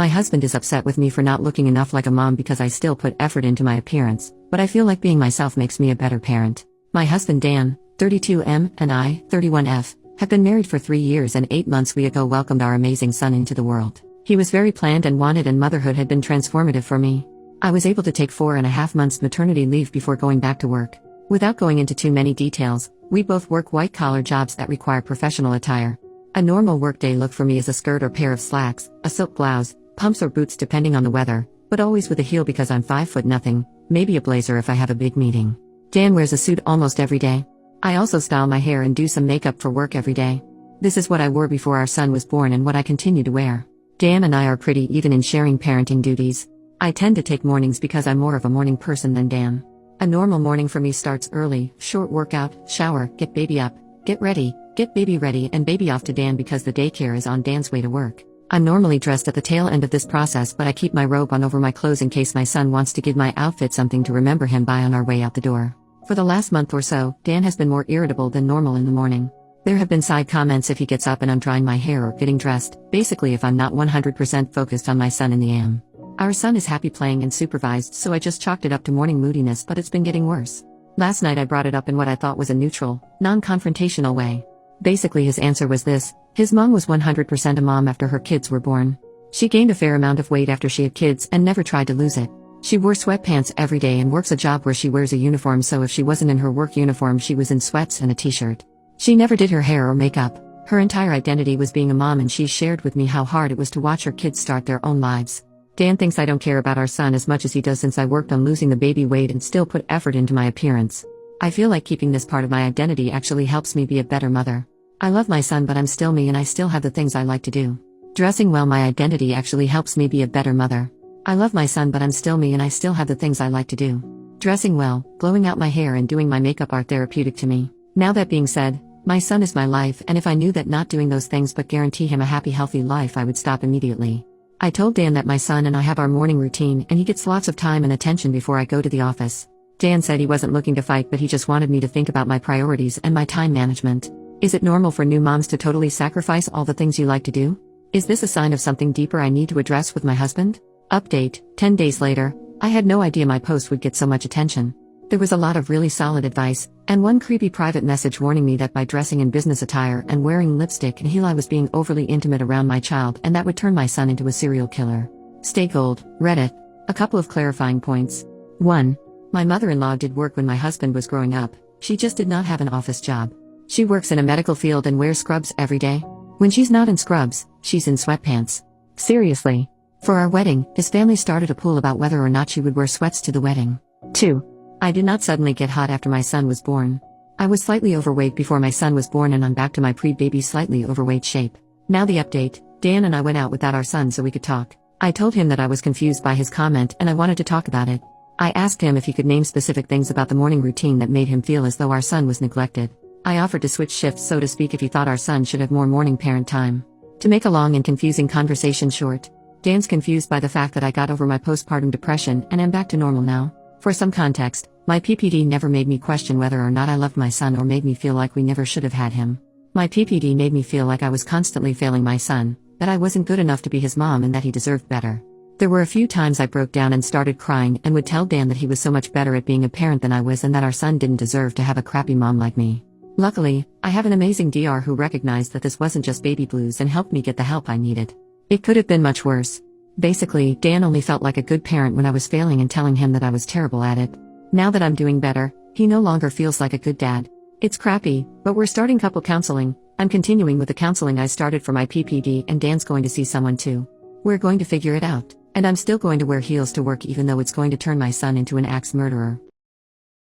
My husband is upset with me for not looking enough like a mom because I still put effort into my appearance, but I feel like being myself makes me a better parent. My husband Dan, 32M, and I, 31F, have been married for 3 years and 8 months ago welcomed our amazing son into the world. He was very planned and wanted, and motherhood had been transformative for me. I was able to take 4.5 months maternity leave before going back to work. Without going into too many details, we both work white-collar jobs that require professional attire. A normal workday look for me is a skirt or pair of slacks, a silk blouse, pumps or boots depending on the weather, but always with a heel because I'm 5'0", maybe a blazer if I have a big meeting. Dan wears a suit almost every day. I also style my hair and do some makeup for work every day. This is what I wore before our son was born and what I continue to wear. Dan and I are pretty even in sharing parenting duties. I tend to take mornings because I'm more of a morning person than Dan. A normal morning for me starts early, short workout, shower, get baby up, get baby ready and baby off to Dan because the daycare is on Dan's way to work. I'm normally dressed at the tail end of this process, but I keep my robe on over my clothes in case my son wants to give my outfit something to remember him by on our way out the door. For the last month or so, Dan has been more irritable than normal in the morning. There have been side comments if he gets up and I'm drying my hair or getting dressed, basically if I'm not 100% focused on my son in the AM. Our son is happy playing and supervised, so I just chalked it up to morning moodiness, but it's been getting worse. Last night I brought it up in what I thought was a neutral, non-confrontational way. Basically his answer was this: his mom was 100% a mom after her kids were born. She gained a fair amount of weight after she had kids and never tried to lose it. She wore sweatpants every day and works a job where she wears a uniform, so if she wasn't in her work uniform she was in sweats and a t-shirt. She never did her hair or makeup. Her entire identity was being a mom, and she shared with me how hard it was to watch her kids start their own lives. Dan thinks I don't care about our son as much as he does since I worked on losing the baby weight and still put effort into my appearance. I feel like keeping this part of my identity actually helps me be a better mother. I love my son, but I'm still me and I still have the things I like to do. Dressing well, my identity actually helps me be a better mother. I love my son, but I'm still me and I still have the things I like to do. Dressing well, blowing out my hair and doing my makeup are therapeutic to me. Now that being said, my son is my life, and if I knew that not doing those things but guarantee him a happy, healthy life, I would stop immediately. I told Dan that my son and I have our morning routine and he gets lots of time and attention before I go to the office. Dan said he wasn't looking to fight, but he just wanted me to think about my priorities and my time management. Is it normal for new moms to totally sacrifice all the things you like to do? Is this a sign of something deeper I need to address with my husband? Update: 10 days later. I had no idea my post would get so much attention. There was a lot of really solid advice, and one creepy private message warning me that by dressing in business attire and wearing lipstick and heel I was being overly intimate around my child, and that would turn my son into a serial killer. Stay gold, Reddit. A couple of clarifying points. 1. My mother-in-law did work when my husband was growing up. She just did not have an office job. She works in a medical field and wears scrubs every day. When she's not in scrubs, she's in sweatpants. Seriously. For our wedding, his family started a pool about whether or not she would wear sweats to the wedding. 2. I did not suddenly get hot after my son was born. I was slightly overweight before my son was born, and I'm back to my pre-baby slightly overweight shape. Now the update: Dan and I went out without our son so we could talk. I told him that I was confused by his comment and I wanted to talk about it. I asked him if he could name specific things about the morning routine that made him feel as though our son was neglected. I offered to switch shifts, so to speak, if he thought our son should have more morning parent time. To make a long and confusing conversation short, Dan's confused by the fact that I got over my postpartum depression and am back to normal now. For some context, my PPD never made me question whether or not I loved my son or made me feel like we never should have had him. My PPD made me feel like I was constantly failing my son, that I wasn't good enough to be his mom and that he deserved better. There were a few times I broke down and started crying and would tell Dan that he was so much better at being a parent than I was and that our son didn't deserve to have a crappy mom like me. Luckily, I have an amazing DR who recognized that this wasn't just baby blues and helped me get the help I needed. It could have been much worse. Basically, Dan only felt like a good parent when I was failing and telling him that I was terrible at it. Now that I'm doing better, he no longer feels like a good dad. It's crappy, but we're starting couple counseling. I'm continuing with the counseling I started for my PPD, and Dan's going to see someone too. We're going to figure it out, and I'm still going to wear heels to work even though it's going to turn my son into an axe murderer.